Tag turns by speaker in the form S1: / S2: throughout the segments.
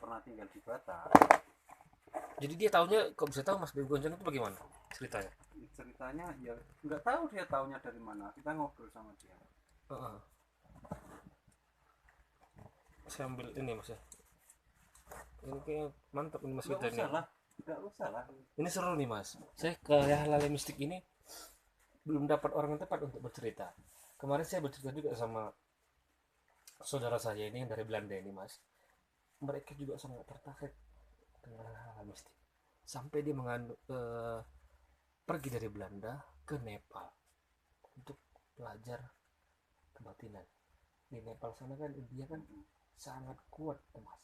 S1: pernah tinggal di Batam.
S2: Jadi dia taunya kok bisa tahu Mas Bayu Gonjang itu bagaimana ceritanya?
S1: Ceritanya ya nggak tahu dia taunya dari mana. Kita ngobrol sama dia.
S2: Heeh. Saya ambil ini Mas ya. Ini kayak mantap ini Mas
S1: Nggak
S2: kita
S1: usah
S2: nih.
S1: lah, nggak usah lah.
S2: Ini seru nih Mas. Saya ke hal-hal mistik ini belum dapat orang yang tepat untuk bercerita. Kemarin saya bercerita juga sama saudara saya ini yang dari Belanda ini Mas. Mereka juga sangat tertarik dengan hal-hal mistik. Sampai dia pergi dari Belanda ke Nepal untuk belajar kebatinan. Di Nepal sana kan dia kan sangat kuat Mas.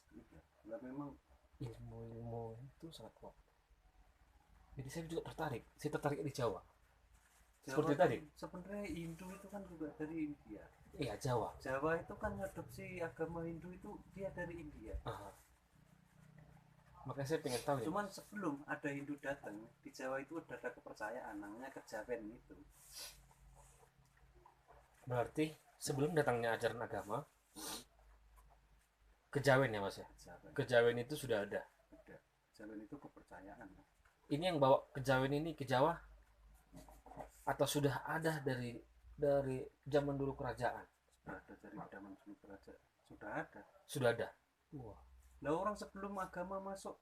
S1: Nggak, memang
S2: Ilmu itu sangat kuat. Jadi saya juga tertarik. Saya tertarik di Jawa. Seperti
S1: Jawa
S2: tadi.
S1: sebenarnya Hindu itu kan juga dari India.
S2: Iya Jawa.
S1: Jawa itu kan ngadopsi agama Hindu itu dia dari India.
S2: Aha. Makanya saya pengen tahu ya.
S1: Cuman sebelum ada Hindu datang di Jawa itu udah ada kepercayaan namanya kejawen itu.
S2: Berarti sebelum datangnya ajaran agama, kejawen ya Mas ya. Kejawen itu sudah ada.
S1: Ada. Kejawen itu kepercayaan.
S2: Ini yang bawa kejawen ini ke Jawa atau sudah ada dari zaman dulu kerajaan?
S1: Sudah ada dari zaman dulu kerajaan. Sudah ada.
S2: Sudah ada. Wah.
S1: Lah orang sebelum agama masuk,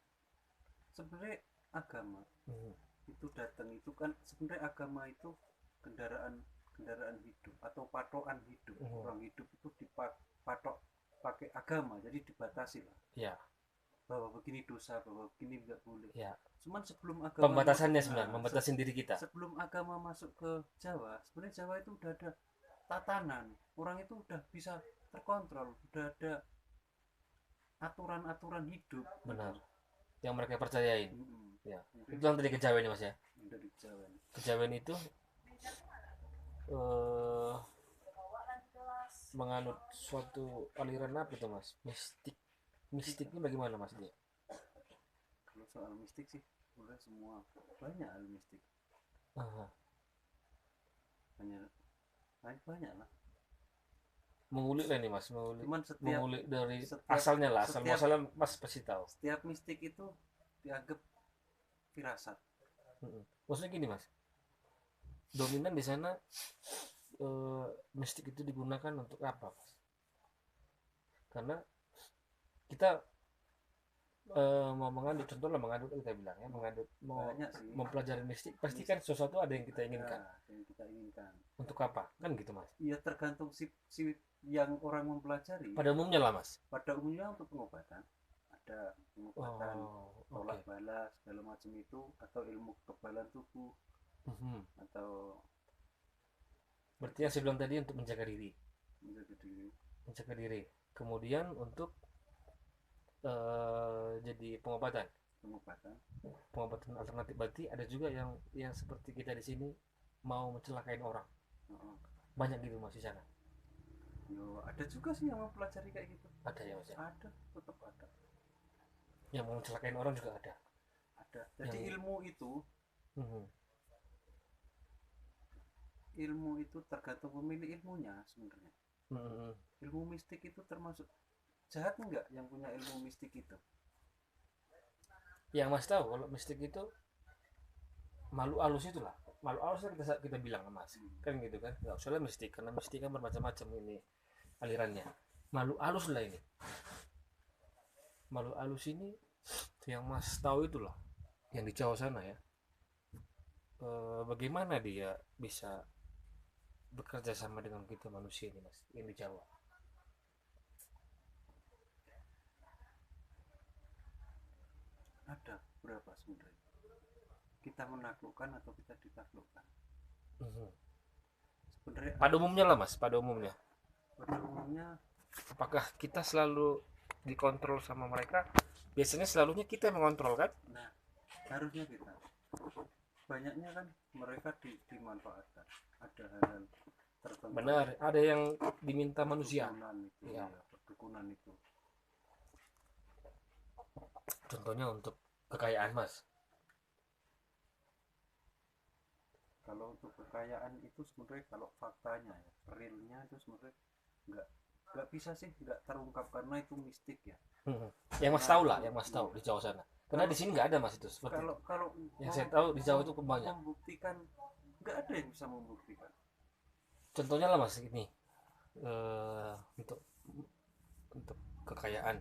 S1: sebenarnya agama itu datang itu kan sebenarnya agama itu kendaraan hidup atau patokan hidup. Orang hidup itu dipatok pakai agama, jadi dibatasi lah.
S2: Ya.
S1: Bahwa begini dosa, bahwa begini nggak boleh.
S2: Ya.
S1: Cuman sebelum agama
S2: Pembatasannya sebenarnya, membatasin diri kita.
S1: Sebelum agama masuk ke Jawa, sebenarnya Jawa itu udah ada tatanan. Orang itu udah bisa terkontrol, udah ada aturan-aturan hidup.
S2: Benar. Yang mereka percayain. Ya.
S1: Jadi,
S2: Itu yang tadi kejawen Mas ya.
S1: dari Jawa.
S2: Kejawen itu menganut suatu aliran apa itu Mas? Mistiknya bagaimana Mas dia?
S1: Kalau soal mistik sih udah semua banyak hal mistik.
S2: Aha.
S1: Banyak lah.
S2: Mengulik lah nih Mas, mengulik dari asalnya lah, asal muasalnya Mas pasti tahu.
S1: Setiap mistik itu dianggap firasat.
S2: Maksudnya gini Mas, dominan di sana mistik itu digunakan untuk apa Mas? Karena kita mau mengandung, contoh lah mengandung kita bilang ya, mau mempelajari mistik pasti kan sesuatu ada yang kita inginkan. Untuk apa kan gitu Mas?
S1: Iya tergantung si yang orang mempelajari.
S2: Pada umumnya lah Mas.
S1: Pada umumnya untuk pengobatan, ada pengobatan tolak bala segala macam itu, atau ilmu kekebalan tubuh, atau
S2: berarti yang saya bilang tadi untuk menjaga diri. Kemudian untuk jadi pengobatan alternatif. Berarti ada juga yang seperti kita di sini mau mencelakain orang. Banyak gitu Mas di sana.
S1: Ada juga sih yang mempelajari kayak gitu.
S2: Ada ya Mas ya?
S1: Ada, tetap ada.
S2: Yang mau mencelakain orang juga ada.
S1: Jadi ilmu itu tergantung pemilik ilmunya sebenarnya. Ilmu mistik itu termasuk jahat enggak yang punya ilmu mistik itu?
S2: Yang Mas tahu kalau mistik itu malu halus itulah. Malu halus kita bilang Mas. Kan gitu kan? Enggak usah mistik, karena mistik kan bermacam-macam ini alirannya. Malu halus lah ini. Malu halus ini yang Mas tahu itulah yang di Jawa sana ya. Bagaimana dia bisa bekerja sama dengan kita manusia ini Mas, yang di Jawa?
S1: Ada berapa sebenarnya? Kita menaklukkan atau kita ditaklukkan?
S2: Sebenarnya pada umumnya lah Mas, pada umumnya apakah kita selalu dikontrol sama mereka? Biasanya selalunya kita yang mengontrol kan?
S1: Nah, harusnya kita. Banyaknya kan mereka dimanfaatkan. Ada hal tertentu.
S2: Benar, ada yang diminta manusia.
S1: Perdukunan itu.
S2: Contohnya untuk kekayaan Mas.
S1: Kalau untuk kekayaan itu sebenarnya kalau faktanya ya, realnya itu sebenarnya nggak bisa sih, nggak terungkap karena itu mistik ya.
S2: Yang Mas tahu lah, yang Mas tahu di Jawa sana. Karena di sini nggak ada Mas itu seperti itu.
S1: Kalau
S2: Yang saya tahu di Jawa itu banyak.
S1: membuktikan, nggak ada yang bisa membuktikan.
S2: Contohnya lah Mas ini eh, untuk untuk kekayaan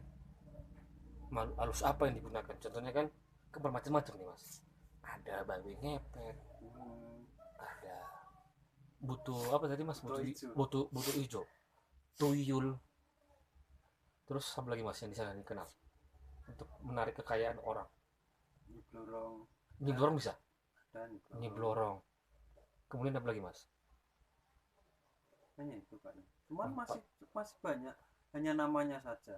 S2: malu halus apa yang digunakan? Contohnya kan bermacam-macam nih Mas. Ada babi ngepet, ada butuh apa tadi Mas? Butuh hijau, tuyul. Terus apa lagi Mas yang di sana dikenal untuk menarik kekayaan orang?
S1: Nyiblorong,
S2: Nyiblorong bisa?
S1: dan
S2: Nyiblorong. Kemudian apa lagi Mas?
S1: hanya itu kan. Cuman masih banyak, hanya namanya saja.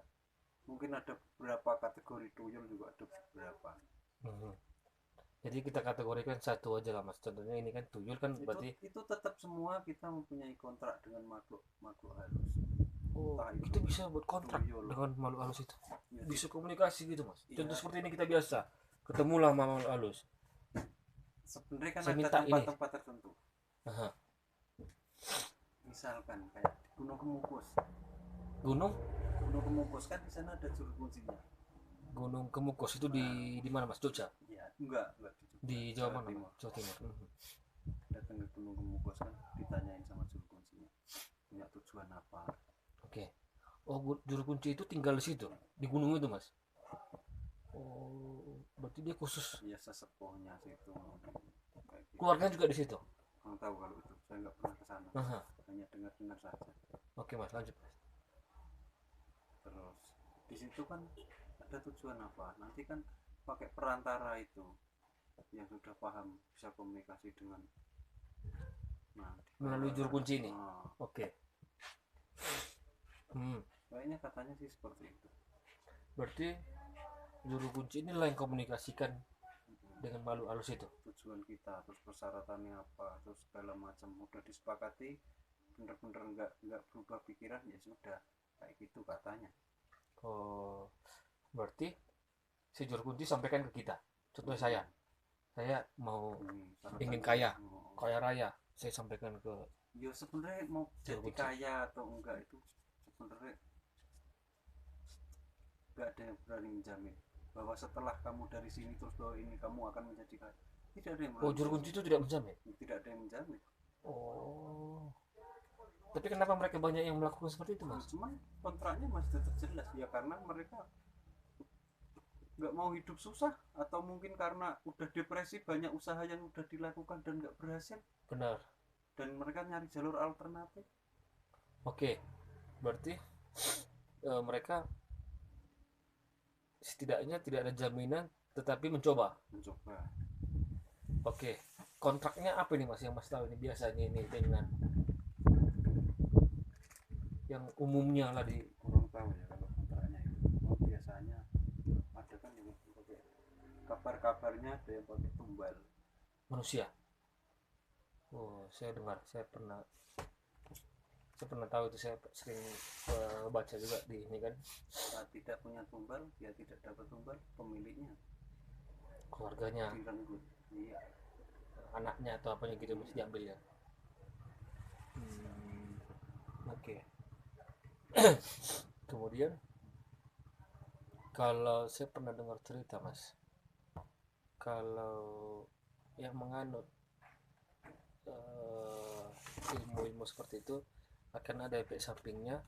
S1: Mungkin ada beberapa kategori tuyul juga ada beberapa.
S2: Jadi kita kategorikan satu aja lah Mas. Contohnya ini kan tuyul kan berarti
S1: itu tetap semua kita mempunyai kontrak dengan makhluk halus.
S2: oh,
S1: Entah
S2: itu bisa buat kontrak
S1: tuyul,
S2: dengan makhluk halus itu.
S1: ya,
S2: Bisa komunikasi gitu Mas.
S1: iya.
S2: Contoh seperti ini kita biasa ketemu lah sama makhluk halus.
S1: Sebenarnya kan
S2: Saya
S1: ada
S2: minta
S1: tempat-tempat tertentu.
S2: Aha.
S1: Misalkan kayak di Gunung Kemukus.
S2: Gunung
S1: Kemukus kan di sana ada juru kuncinya.
S2: Gunung Kemukus itu di mana Mas? Jogja?
S1: Ya, enggak
S2: Di Jawa mana?
S1: Timur.
S2: Jawa Timur.
S1: Datang ke Gunung Kemukus kan ditanyain sama juru kuncinya. Punya tujuan apa?
S2: Oke. Oh, juru kunci itu tinggal di situ, di gunung itu Mas. Oh, berarti dia khusus.
S1: Ya sesepuhnya situ. Kayak gitu.
S2: Keluarganya juga di situ.
S1: Kurang tahu kalau itu. Saya nggak pernah ke sana.
S2: Aha.
S1: Hanya dengar-dengar saja.
S2: Oke Mas, lanjut Mas.
S1: Terus di situ kan ada tujuan apa? Nanti kan pakai perantara itu yang sudah paham bisa komunikasi dengan
S2: melalui juru kunci ini.
S1: Nah,
S2: Oke.
S1: kayaknya katanya sih seperti itu.
S2: Berarti juru kunci inilah yang komunikasikan dengan makhluk halus itu.
S1: Tujuan kita, terus persyaratannya apa, terus segala macam udah disepakati, bener-bener nggak berubah pikiran, ya sudah kayak gitu katanya.
S2: Oh, berarti si juru kunci sampaikan ke kita. Contoh saya mau ingin kaya raya, saya sampaikan ke.
S1: Ya sebenarnya mau jadi kaya atau enggak itu sebenarnya nggak ada yang berani menjamin bahwa setelah kamu dari sini terus bahwa ini kamu akan menjadi kaya. Tidak ada yang berani.
S2: Oh, juru kunci itu tidak menjamin.
S1: Tidak ada yang menjamin.
S2: Oh. Tapi kenapa mereka banyak yang melakukan seperti itu Mas?
S1: Cuman kontraknya masih tetap jelas ya, karena mereka nggak mau hidup susah, atau mungkin karena udah depresi, banyak usaha yang udah dilakukan dan nggak berhasil.
S2: Benar.
S1: Dan mereka nyari jalur alternatif.
S2: Oke, berarti mereka setidaknya tidak ada jaminan, tetapi mencoba. Oke, kontraknya apa nih Mas yang Mas tahu ini biasanya ini dengan yang umumnya lah di.
S1: Kurang tahu ya kalau kontraknya itu. Biasanya ada kan yang pakai kabar-kabarnya, ada yang pakai tumbal
S2: Manusia. Oh, saya pernah tahu itu, saya sering baca juga di ini kan.
S1: Saat tidak punya tumbal, dia tidak dapat tumbal, pemiliknya,
S2: keluarganya,
S1: direnggut. Iya.
S2: Anaknya atau apanya gitu mesti diambil ya. Oke. Kemudian kalau saya pernah dengar cerita Mas, kalau yang menganut ilmu-ilmu seperti itu akan ada efek sampingnya,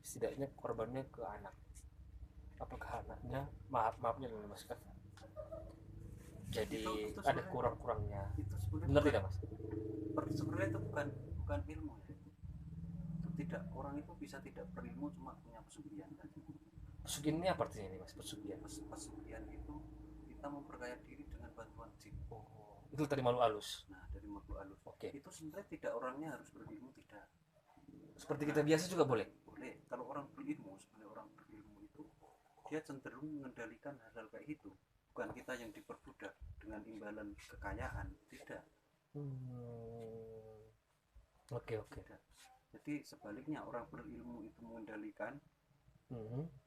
S2: setidaknya korbannya ke anak. Apakah anaknya maafnya Mas kan? Jadi itu ada kurang-kurangnya. Benar tidak Mas?
S1: Sebenarnya itu bukan ilmu ya. Itu tidak, orang itu bisa tidak berilmu cuma punya pesugihan saja.
S2: Pesugihan ini apa artinya ini Mas? Pesugihan
S1: itu kita memperkaya diri dengan bantuan jin.
S2: Oh, itu tadi makhluk halus.
S1: Nah, dari makhluk halus.
S2: Oke.
S1: Itu sebenarnya tidak orangnya harus berilmu, tidak.
S2: Seperti kita biasa juga boleh.
S1: Boleh. Kalau orang berilmu, sebenarnya orang berilmu itu dia cenderung mengendalikan hal-hal kayak itu. Bukan kita yang diperbudak dengan imbalan kekayaan, tidak.
S2: Oke.
S1: Jadi sebaliknya, orang berilmu itu mengendalikan.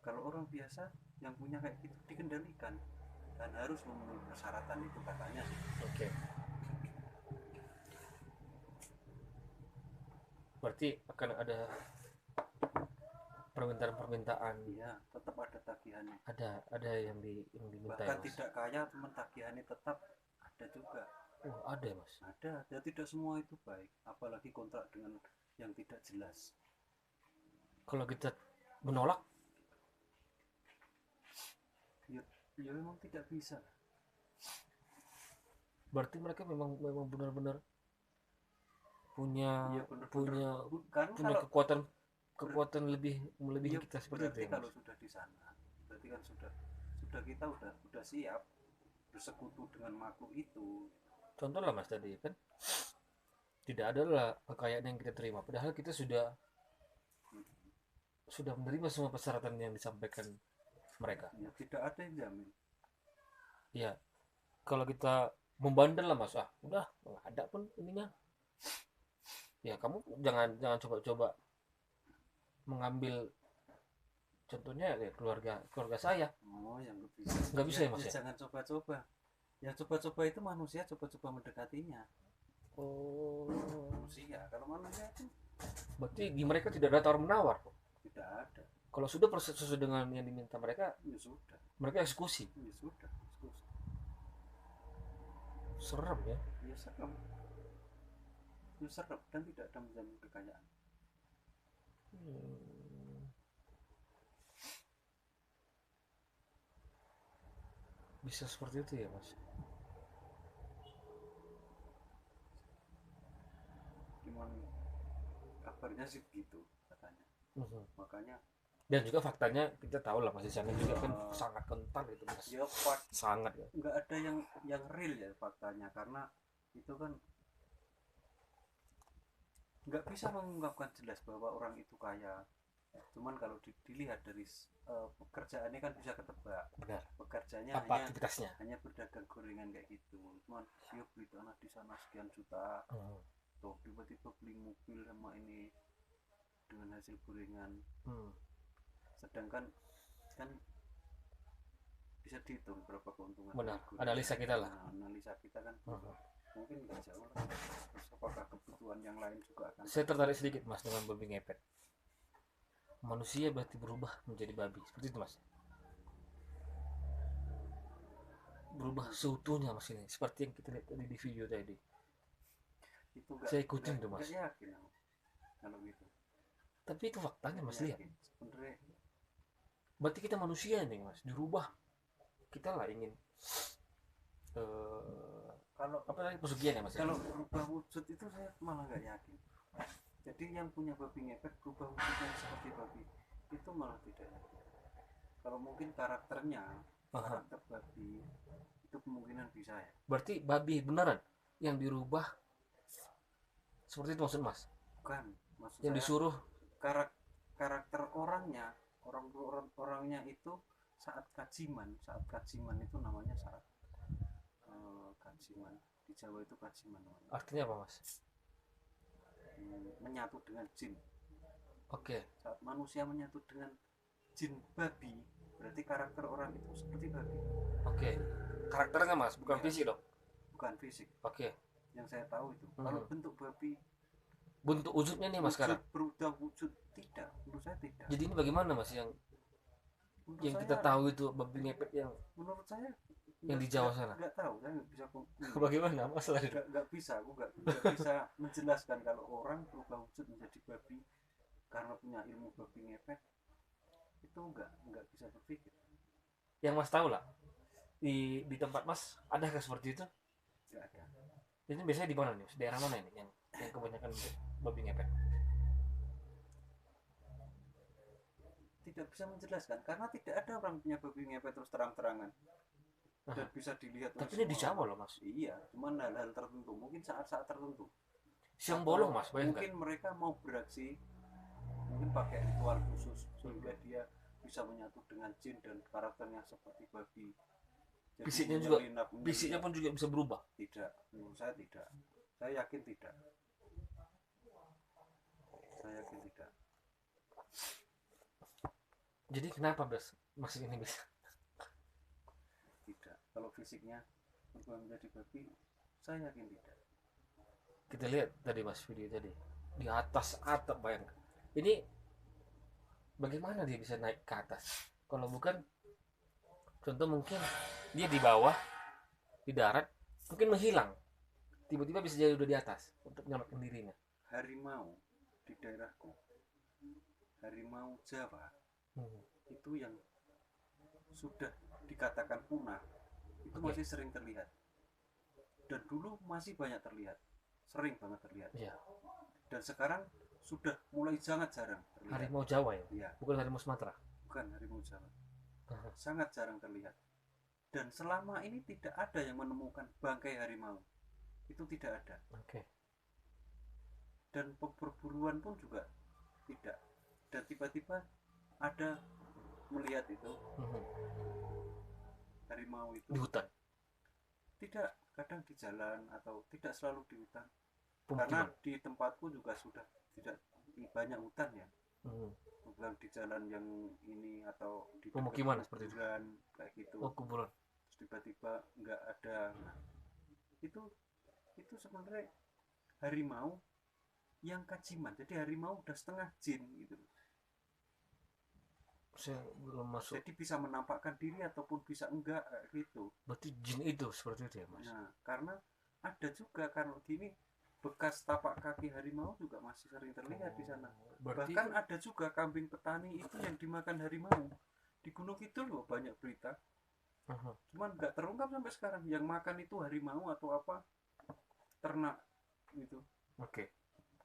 S1: Kalau orang biasa yang punya kayak gitu dikendalikan dan harus memenuhi persyaratan itu katanya.
S2: Oke. Berarti akan ada permintaan
S1: iya tetap ada tagihannya,
S2: ada yang diminta ya
S1: bahkan
S2: mas.
S1: tidak kaya teman tagihannya tetap ada juga.
S2: Oh ada ya mas.
S1: Ada, ya tidak semua itu baik, apalagi kontrak dengan yang tidak jelas.
S2: Kalau kita menolak
S1: Ya, ya memang tidak bisa.
S2: berarti mereka memang benar-benar punya
S1: Ya benar-benar
S2: punya
S1: kan
S2: punya
S1: kalau
S2: kekuatan lebih melebihi
S1: ya,
S2: kita seperti itu
S1: berarti
S2: ya
S1: kalau
S2: mas.
S1: sudah di sana, berarti kan sudah kita udah siap bersekutu dengan makhluk itu.
S2: Contoh lah mas tadi kan tidak ada lah kekayaan yang kita terima padahal kita sudah menerima semua persyaratan yang disampaikan mereka.
S1: Ya tidak ada yang jamin.
S2: Ya kalau kita membandel lah mas, udah nggak ada pun ininya, ya kamu jangan coba-coba mengambil contohnya ya keluarga saya.
S1: Oh yang
S2: Nggak bisa ya mas ya.
S1: jangan coba-coba, yang coba-coba itu manusia coba-coba mendekatinya.
S2: Oh
S1: Manusia, kalau manusia itu
S2: berarti di mereka tidak ada tawar menawar.
S1: tidak ada.
S2: Kalau sudah proses sesuai dengan yang diminta mereka,
S1: Ya sudah,
S2: mereka eksekusi.
S1: ya sudah.
S2: Serem ya.
S1: Ya serem, ya serem dan tidak ada menjamin kekayaan.
S2: Hmm. Bisa seperti itu ya mas.
S1: Cuman kabarnya sih begitu katanya. Makanya
S2: Dan juga faktanya kita tahu lah mas di sana juga kan sangat kental itu mas.
S1: ya
S2: Sangat ya.
S1: nggak ada yang real ya faktanya, karena itu kan nggak bisa mengungkapkan jelas bahwa orang itu kaya. Cuman kalau dilihat dari pekerjaannya kan bisa ketebak.
S2: Benar.
S1: Pekerjaannya
S2: Apa aktivitasnya?
S1: hanya berdagang gorengan kayak gitu. Cuman dia beli tanah di sana sekian juta, tuh tiba-tiba beli mobil sama ini dengan hasil gorengan. Sedangkan kan bisa dihitung berapa keuntungan.
S2: Benar. Analisa kita lah.
S1: Nah, analisa kita kan mungkin nggak jauh lah. Terus apakah kebutuhan yang lain juga akan.
S2: Saya tertarik sedikit mas dengan babi ngepet. Manusia berarti berubah menjadi babi seperti itu mas. Berubah seutuhnya mas ini seperti yang kita lihat tadi di video tadi.
S1: Itu
S2: saya ikutin tuh mas.
S1: Gak yakin kalau gitu.
S2: Tapi itu faktanya mas lihat.
S1: Sebenarnya.
S2: Berarti kita manusia nih mas dirubah. Kita lah ingin
S1: kalau
S2: apa tadi pesugihan ya mas.
S1: Kalau berubah wujud itu saya malah gak yakin. Jadi yang punya babi ngepet berubah wujudnya seperti babi itu malah tidak yakin. Kalau mungkin karakter babi itu kemungkinan bisa ya.
S2: Berarti babi beneran yang dirubah seperti itu maksud mas?
S1: Bukan, maksud
S2: yang
S1: saya
S2: disuruh
S1: karakter orangnya itu saat kajiman itu namanya saat kajiman di Jawa itu kajiman namanya.
S2: Artinya apa mas?
S1: Menyatu dengan jin.
S2: Oke.
S1: Saat manusia menyatu dengan jin babi, berarti karakter orang itu seperti babi.
S2: Oke. Karakternya mas, bukan
S1: ya,
S2: fisik dong?
S1: Bukan fisik.
S2: Oke.
S1: Yang saya tahu itu. Kalau bentuk babi,
S2: bentuk wujudnya nih mas sekarang?
S1: Berubah wujud tidak, menurut saya tidak.
S2: Jadi ini bagaimana mas yang kita tahu itu babi ngepet yang
S1: menurut saya
S2: yang di Jawa sana?
S1: Nggak tahu, saya nggak bisa.
S2: Bagaimana masalah itu?
S1: Nggak bisa, aku nggak bisa menjelaskan kalau orang berubah wujud menjadi babi karena punya ilmu babi ngepet, itu nggak bisa berpikir.
S2: Yang mas tahu lah di tempat mas adakah seperti itu?
S1: Nggak ada.
S2: Ini biasanya di mana nih? Daerah mana ini yang kebanyakan babi ngepet?
S1: Tidak bisa menjelaskan karena tidak ada orang punya babi ngepet terus terang-terangan dan bisa dilihat.
S2: Tapi ini di Jawa loh mas.
S1: Iya, cuman hal-hal tertentu, mungkin saat-saat tertentu.
S2: Siang bolong mas, bayangkan.
S1: Mungkin mereka mau beraksi, mungkin pakai ritual khusus sehingga dia bisa menyatu dengan jin dan karakternya seperti babi.
S2: Jadi fisiknya pun juga bisa berubah.
S1: Tidak, menurut saya tidak. Saya yakin tidak.
S2: Jadi kenapa mas ini bisa?
S1: Tidak. Kalau fisiknya berubah menjadi babi, saya yakin tidak.
S2: Kita lihat tadi mas video tadi di atas atap, bayangkan. Ini bagaimana dia bisa naik ke atas? Kalau bukan, contoh mungkin dia di bawah, di darat, mungkin menghilang, tiba-tiba bisa jadi udah di atas untuk menyelamatkan dirinya.
S1: Harimau di daerahku, harimau Jawa itu yang sudah dikatakan punah itu masih sering terlihat, dan dulu masih banyak terlihat, sering banget terlihat.
S2: Iya.
S1: Dan sekarang sudah mulai sangat jarang terlihat.
S2: Harimau Jawa ya?
S1: Iya.
S2: Bukan harimau Sumatera?
S1: Bukan harimau Jawa. Sangat jarang terlihat. Dan selama ini tidak ada yang menemukan bangkai harimau. Itu tidak ada.
S2: Oke.
S1: Dan perburuan pun juga tidak. Dan tiba-tiba ada melihat itu harimau itu
S2: di hutan?
S1: Tidak, kadang di jalan atau tidak selalu di hutan.
S2: Pemukiman.
S1: Karena di tempatku juga sudah tidak banyak hutan ya. Bukan di jalan yang ini atau di
S2: pemukiman seperti itu
S1: kayak gitu.
S2: Oh, kuburan.
S1: Terus tiba-tiba nggak ada. Nah, itu sebenarnya harimau yang kajiman. Jadi harimau udah setengah jin gitu.
S2: Saya belum masuk.
S1: Jadi bisa menampakkan diri ataupun bisa enggak gitu.
S2: Berarti jin itu seperti itu ya, Mas?
S1: Nah, karena ada juga kalau gini bekas tapak kaki harimau juga masih sering terlihat di sana.
S2: Berarti...
S1: Bahkan ada juga kambing petani itu yang dimakan harimau. Di Gunung Kidul loh banyak berita. Cuman nggak terungkap sampai sekarang yang makan itu harimau atau apa, ternak gitu.
S2: Oke.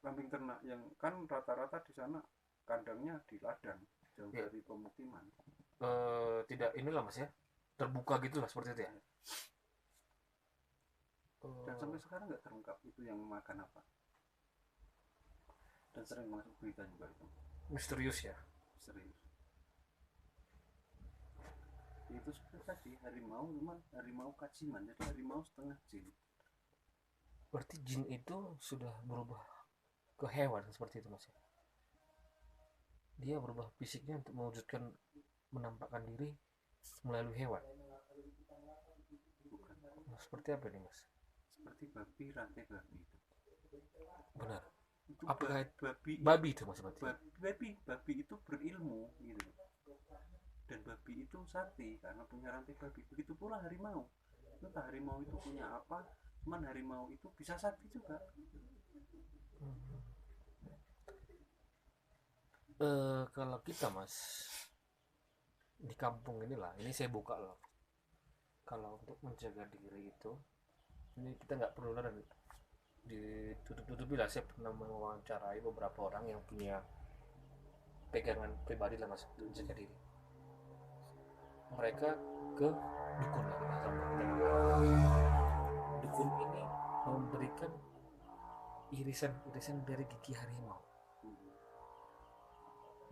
S1: Kambing ternak yang kan rata-rata di sana kandangnya di ladang jauh dari pemukiman.
S2: Tidak inilah Mas ya, terbuka gitu lah seperti itu ya.
S1: Dan sampai sekarang nggak terungkap itu yang makan apa. Dan sering masuk berita juga itu.
S2: Misterius ya.
S1: Serius. Itu seperti tadi harimau, cuman harimau kajiman, jadi harimau setengah jin.
S2: Berarti jin itu sudah berubah ke hewan seperti itu Mas ya. Dia berubah fisiknya untuk mewujudkan, menampakkan diri melalui hewan.
S1: Bukan.
S2: Nah, seperti apa nih Mas?
S1: Seperti babi, rantai babi itu.
S2: Benar.
S1: Itu
S2: apakah
S1: babi
S2: itu Mas berarti?
S1: Babi itu berilmu gitu. Dan babi itu sakti karena punya rantai babi. Begitu pula harimau. Entah harimau itu punya apa, cuman harimau itu bisa sakti juga.
S2: Kalau kita Mas di kampung inilah, ini saya buka loh. Kalau untuk menjaga diri itu, ini kita nggak perlu dan ditutup-tutupi lah. Saya pernah mewawancarai beberapa orang yang punya pegangan pribadi lah Mas untuk menjaga diri. Mereka ke dukun lah, dukun ini memberikan irisan dari gigi harimau.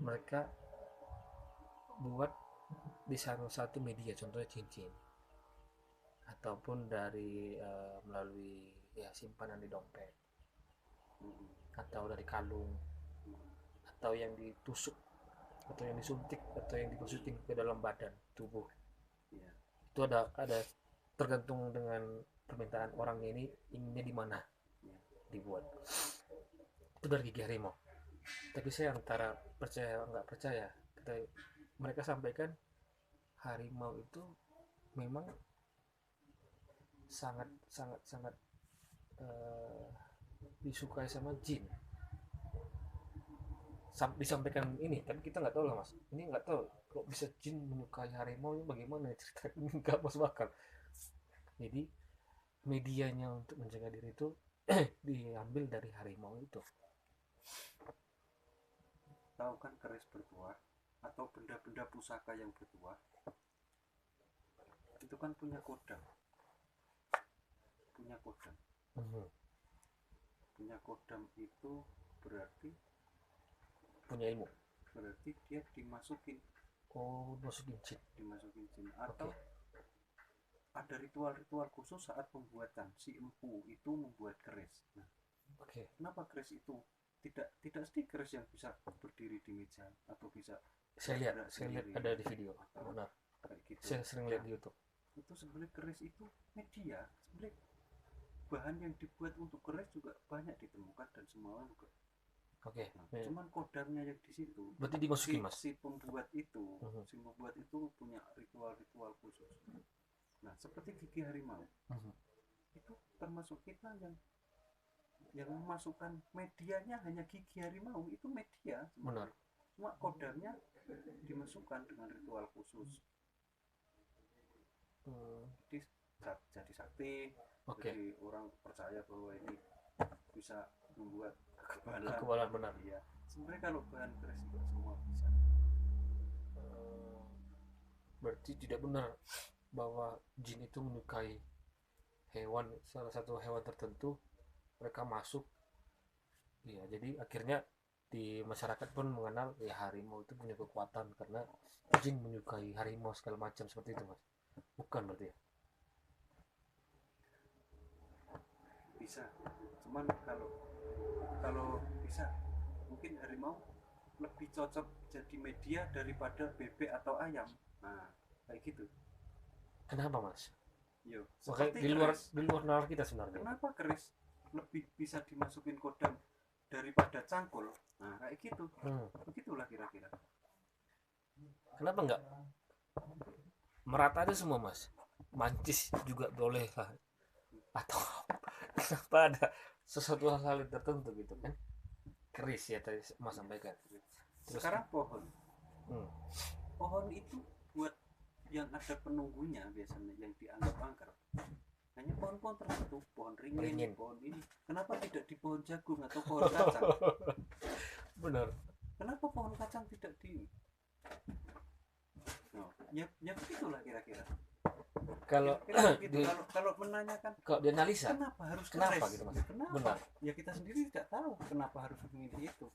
S2: Mereka buat di salah satu media, contohnya cincin, ataupun dari melalui ya simpanan di dompet, atau dari kalung, atau yang ditusuk, atau yang disuntik, atau yang dimasukin ke dalam badan tubuh. Itu ada tergantung dengan permintaan orangnya ini inginnya di mana dibuat. Itu dari gigi harimau. Tapi saya antara percaya nggak percaya. Mereka sampaikan harimau itu memang sangat disukai sama jin. Disampaikan ini, tapi kita nggak tahu lah Mas. Ini nggak tahu kok bisa jin menyukai harimau, ini bagaimana cerita ini, nggak masuk akal. Jadi medianya untuk menjaga diri itu diambil dari harimau itu.
S1: Tahu kan keris bertuah atau benda-benda pusaka yang bertuah itu kan punya kodam. Punya kodam itu berarti
S2: punya ilmu.
S1: Berarti dia dimasukin jin atau ada ritual-ritual khusus saat pembuatan. Si empu itu membuat keris. Nah, kenapa keris itu tidak seperti keris yang bisa berdiri di meja atau bisa
S2: saya lihat ada di video. Benar.
S1: Gitu.
S2: Saya sering lihat di YouTube.
S1: Itu sebenarnya keris itu media. Sebenarnya bahan yang dibuat untuk keris juga banyak ditemukan dan semua juga
S2: Oke.
S1: Nah,
S2: Ya.
S1: cuman kodamnya yang di situ
S2: Berarti dimasukin mas.
S1: si pembuat itu punya ritual-ritual khusus. Nah, seperti gigi harimau itu termasuk kita yang memasukkan medianya hanya gigi harimau, itu media
S2: Benar.
S1: cuma kodamnya dimasukkan dengan ritual khusus. Jadi sakti.
S2: Oke.
S1: Jadi orang percaya bahwa ini bisa membuat kekebalan.
S2: Kekebalan, benar.
S1: Iya. Sebenarnya kalau bahan keris juga semua bisa.
S2: Berarti tidak benar bahwa jin itu menyukai hewan, salah satu hewan tertentu, mereka masuk. Iya, jadi akhirnya di masyarakat pun mengenal ya harimau itu punya kekuatan karena jin menyukai harimau segala macam seperti itu mas. Bukan berarti ya?
S1: Bisa. Cuman kalau bisa mungkin harimau lebih cocok jadi media daripada bebek atau ayam. Nah, kayak gitu.
S2: Kenapa mas?
S1: Yo,
S2: Makanya
S1: seperti
S2: di luar nalar kita sebenarnya.
S1: Kenapa keris lebih bisa dimasukin kodam daripada cangkul? Nah, kayak gitu. Begitulah kira-kira.
S2: Kenapa enggak merata aja semua mas? Mancis juga boleh lah. Atau kenapa ada sesuatu hal tertentu gitu kan? Keris ya tadi mas sampaikan.
S1: Terus sekarang pohon. Pohon itu buat yang ada penunggunya biasanya yang dianggap angker. Hanya pohon-pohon tertentu, pohon ringin, pohon ini. Kenapa tidak di pohon jagung atau pohon kacang?
S2: Benar.
S1: Kenapa pohon kacang tidak di? No, ya begitulah kira-kira.
S2: Kalau
S1: kalau menanyakan,
S2: kalau dianalisa,
S1: kenapa harus
S2: kenapa
S1: keris?
S2: gitu mas?
S1: Kenapa?
S2: Benar.
S1: Ya kita sendiri tidak tahu kenapa harus memilih itu.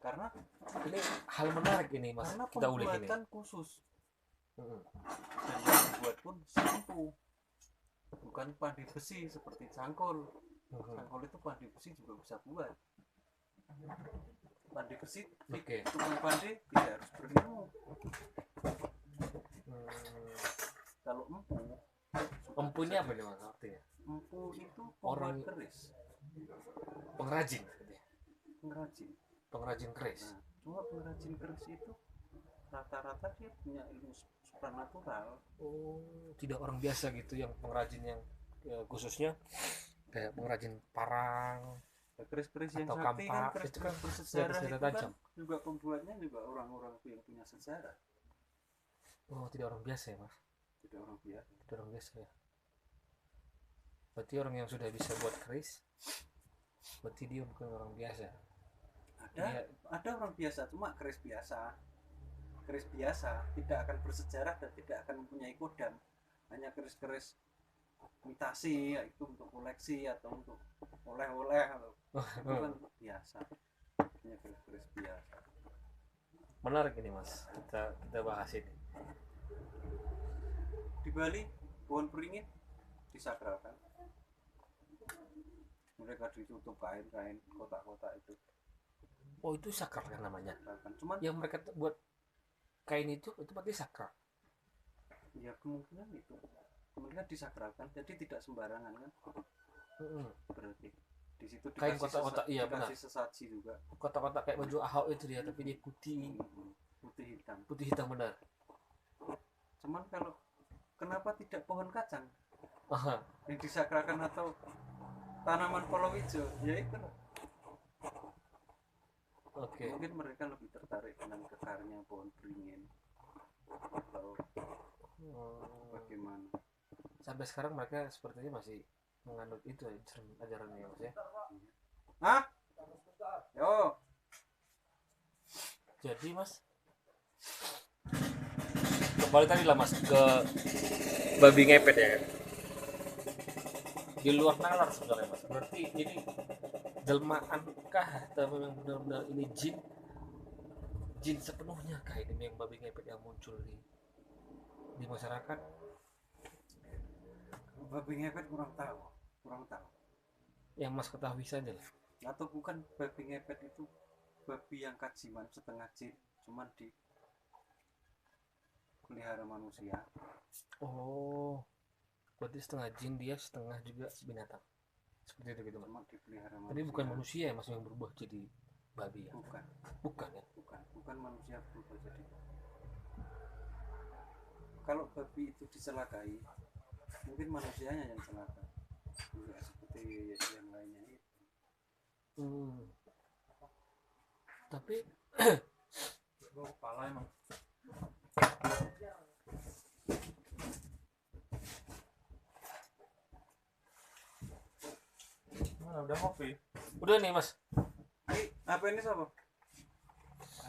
S1: Karena
S2: ini hal menarik ini mas.
S1: Karena
S2: kita ulik ini.
S1: Pembuatan khusus. Dan yang dibuat pun sampu, bukan pandai besi seperti cangkul. Cangkul itu pandai besi juga bisa buat. Pandai besi, tukang pandai tidak harus berilmu. Kalau
S2: empu ini apa nih mas artinya?
S1: Empu itu orang keris,
S2: pengrajin keris.
S1: Nah, cuma pengrajin keris itu rata-rata dia punya ilmu supranatural.
S2: Tidak orang biasa gitu yang pengrajin yang ya, khususnya kayak pengrajin parang,
S1: keris-keris yang
S2: atau
S1: sakti
S2: kampak,
S1: kan keris
S2: itu kan
S1: bersejarah itu
S2: tajam.
S1: Kan juga pembuatnya juga orang-orang yang punya sejarah.
S2: Tidak orang biasa ya mas? Tidak orang biasa ya. Berarti orang yang sudah bisa buat keris, berarti dia bukan orang biasa.
S1: Ada orang biasa, cuma keris biasa tidak akan bersejarah dan tidak akan mempunyai kodam. Hanya keris-keris imitasi, yaitu untuk koleksi atau untuk oleh-oleh itu kan biasa. Hanya keris-keris biasa.
S2: Menarik ini mas, kita bahas ini.
S1: Di Bali pohon beringin disakralkan, mereka ditutup kain-kain kotak-kotak itu.
S2: Itu sakral kan namanya.
S1: Cuman
S2: yang mereka buat kain itu berarti sakral.
S1: Ya kemungkinan disakralkan, jadi tidak sembarangan kan. Berarti di situ
S2: kain kotak-kotak, iya benar.
S1: Sesaji juga.
S2: Kotak-kotak kayak baju Ahok itu dia, tapi dia putih hitam benar.
S1: Cuman kalau kenapa tidak pohon kacang yang disakralkan atau tanaman palawija? Ya itu. Mungkin mereka lebih tertarik dengan kekarnya pohon beringin atau bagaimana.
S2: Sampai sekarang mereka sepertinya masih menganut itu ajarannya ya mas ya.
S1: Yo.
S2: Jadi mas, kembali tadi lah mas ke babi ngepet ya kan. Di luar nalar sebenarnya mas. Berarti ini jelmaankah atau memang benar-benar ini jin sepenuhnya kah ini yang babi ngepet yang muncul di masyarakat?
S1: Babi ngepet kurang tahu.
S2: Yang mas ketahui saja lah.
S1: Atau bukan babi ngepet itu babi yang kajiman setengah jin, cuman di pelihara manusia.
S2: Berarti setengah jin dia setengah juga binatang. Seperti itu gitu mas.
S1: Tapi
S2: bukan manusia ya mas yang berubah jadi babi ya?
S1: Bukan,
S2: Bukan ya?
S1: bukan manusia berubah jadi. Kalau babi itu dicelakai, mungkin manusianya yang celaka, enggak seperti yang lainnya itu.
S2: Tapi
S3: Gua kepala emang. Mana udah kopi?
S2: udah nih mas.
S1: Apa ini siapa?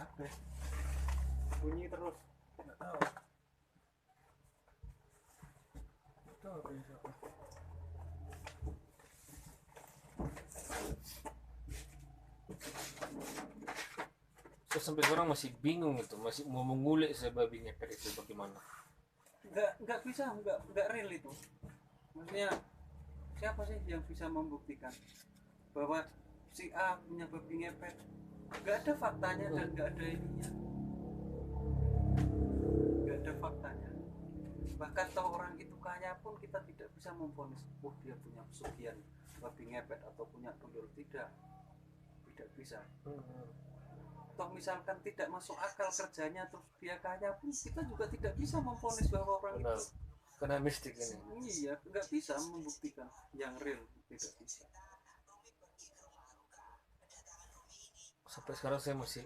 S3: Apa?
S1: Bunyi terus.
S3: Nggak tahu. Itu apa ini siapa?
S2: Saya sampai sekarang masih bingung itu, masih mau mengulik saya babi ngepet itu bagaimana.
S1: Nggak bisa, nggak real itu. Maksudnya siapa sih yang bisa membuktikan bahwa si A punya babi ngepet? Nggak ada faktanya dan nggak ada ininya. Nggak ada faktanya. Bahkan kalau orang itu kaya pun kita tidak bisa memvonis, oh dia punya pesugihan babi ngepet atau punya tuyul, tidak bisa. Toh misalkan tidak masuk akal kerjanya terus dia kaya pun kita juga tidak bisa memvonis bahwa orang
S2: Benar.
S1: itu
S2: Karena mistik ini.
S1: iya, nggak bisa membuktikan yang real, tidak bisa.
S2: Sampai sekarang saya masih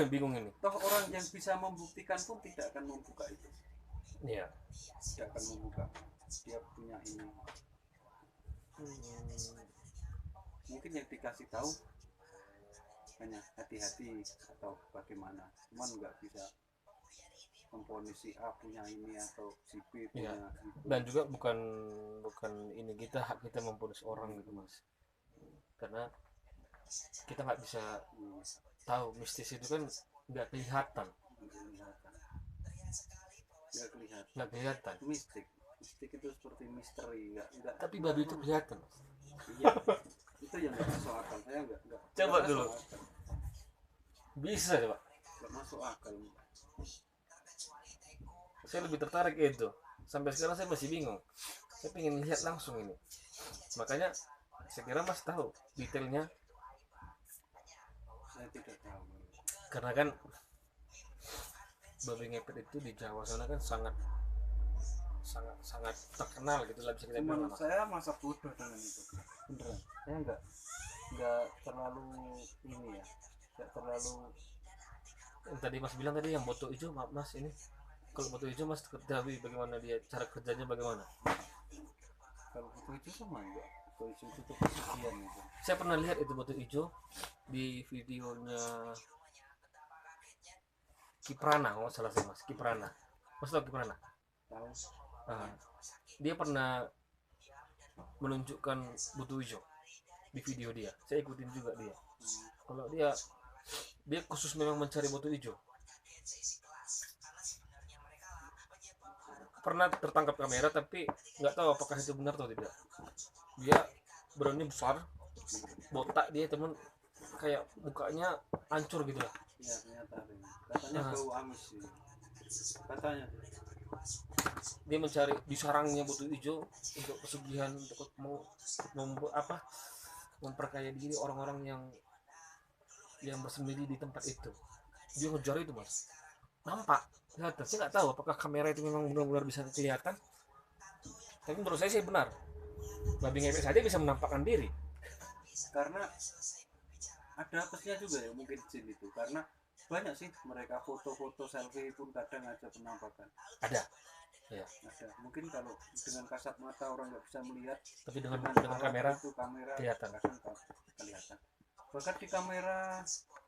S2: bingung ini.
S1: Toh orang yang bisa membuktikan pun tidak akan membuka itu,
S2: Iya.
S1: tidak akan membuka. Dia punya ini, mungkin yang dikasih tahu hanya hati-hati atau bagaimana, cuman nggak bisa memvonis si A punya ini atau si B punya
S2: Iya.
S1: itu.
S2: Dan juga bukan ini kita hak kita memvonis orang gitu mas. Karena kita nggak bisa tahu, mistis itu kan nggak kelihatan. Nggak kelihatan.
S1: Mistik itu seperti misteri, nggak.
S2: Tapi babi itu kelihatan.
S1: Iya, itu yang nggak masuk akal. Saya nggak
S2: Coba
S1: nggak
S2: dulu.
S1: masuk akal.
S2: Bisa coba.
S1: Nggak masuk akal.
S2: Saya lebih tertarik itu. Sampai sekarang saya masih bingung. Saya pengen lihat langsung ini. Makanya saya kira mas tahu detailnya.
S1: Saya tidak tahu.
S2: Karena kan babi ngepet itu di Jawa sana kan sangat terkenal gitu lah, bisa kita
S1: Cuman
S2: bilang.
S1: saya masa bodoh dengan itu, beneran. Saya nggak terlalu ini ya, nggak terlalu.
S2: Yang tadi mas bilang tadi yang boto hijau, maaf mas ini. Kalau boto hijau mas ketahui bagaimana dia, cara kerjanya bagaimana?
S1: Kalau foto itu sama enggak, foto itu tuh pesugihan itu.
S2: Saya pernah lihat itu boto hijau di videonya Kiprana, kalau salah saya mas, Kiprana. Mas tahu Kiprana?
S1: Tahu?
S2: Nah, dia pernah menunjukkan boto hijau di video dia. Saya ikutin juga dia. Kalau dia khusus memang mencari boto hijau. Pernah tertangkap kamera tapi nggak tahu apakah itu benar atau tidak. Dia badannya besar, botak dia teman, kayak mukanya hancur gitu lah.
S1: Iya, ternyata ada. Katanya bau amis sih. Katanya.
S2: Dia mencari di sarangnya boto hijau untuk pesugihan, untuk memperkaya diri orang-orang yang bersembunyi di tempat itu. Dia ngejar itu mas, nampak kelihatan. Saya nggak tahu apakah kamera itu memang benar-benar bisa kelihatan, tapi menurut saya sih benar, babi ngepet saja bisa menampakkan diri.
S1: Karena ada apesnya juga ya mungkin jin itu, karena banyak sih mereka foto-foto selfie pun kadang ada penampakan.
S2: Ada ya,
S1: Ada. Mungkin kalau dengan kasat mata orang nggak bisa melihat,
S2: tapi dengan
S1: alat
S2: kamera
S1: itu, kamera
S2: kelihatan.
S1: kadang kelihatan. Bahkan di kamera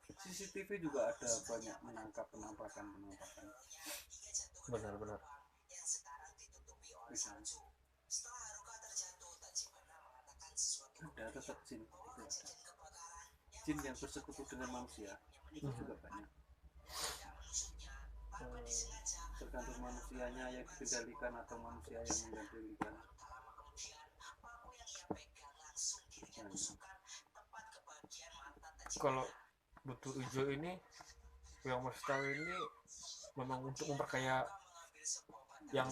S1: CCTV juga ada banyak menangkap penampakan.
S2: Benar-benar.
S1: Misalnya ada tetap jin itu ada. Jin yang bersekutu dengan manusia itu juga banyak. Tergantung manusianya yang dikendalikan atau manusia yang mengendalikan.
S2: Kalau boto hijau ini yang mas tahu ini memang untuk memperkaya yang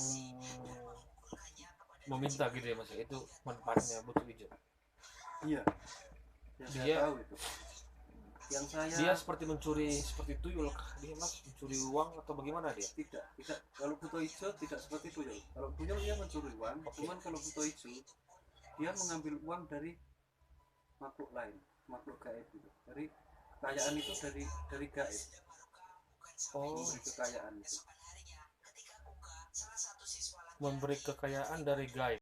S2: meminta gitu ya mas, itu manfaatnya boto hijau.
S1: Iya, yang saya
S2: Dia
S1: tahu itu. yang saya
S2: Dia seperti mencuri, seperti tuyul kah dia mas, mencuri uang atau bagaimana dia?
S1: tidak kalau buto hijau tidak seperti tuyul. Kalau tuyul dia mencuri uang, cuman kalau buto hijau dia mengambil uang dari makhluk lain, makhluk gaib itu. Dari kekayaan itu dari gaib.
S2: Oh,
S1: Memberi kekayaan itu.
S2: memberi kekayaan dari gaib.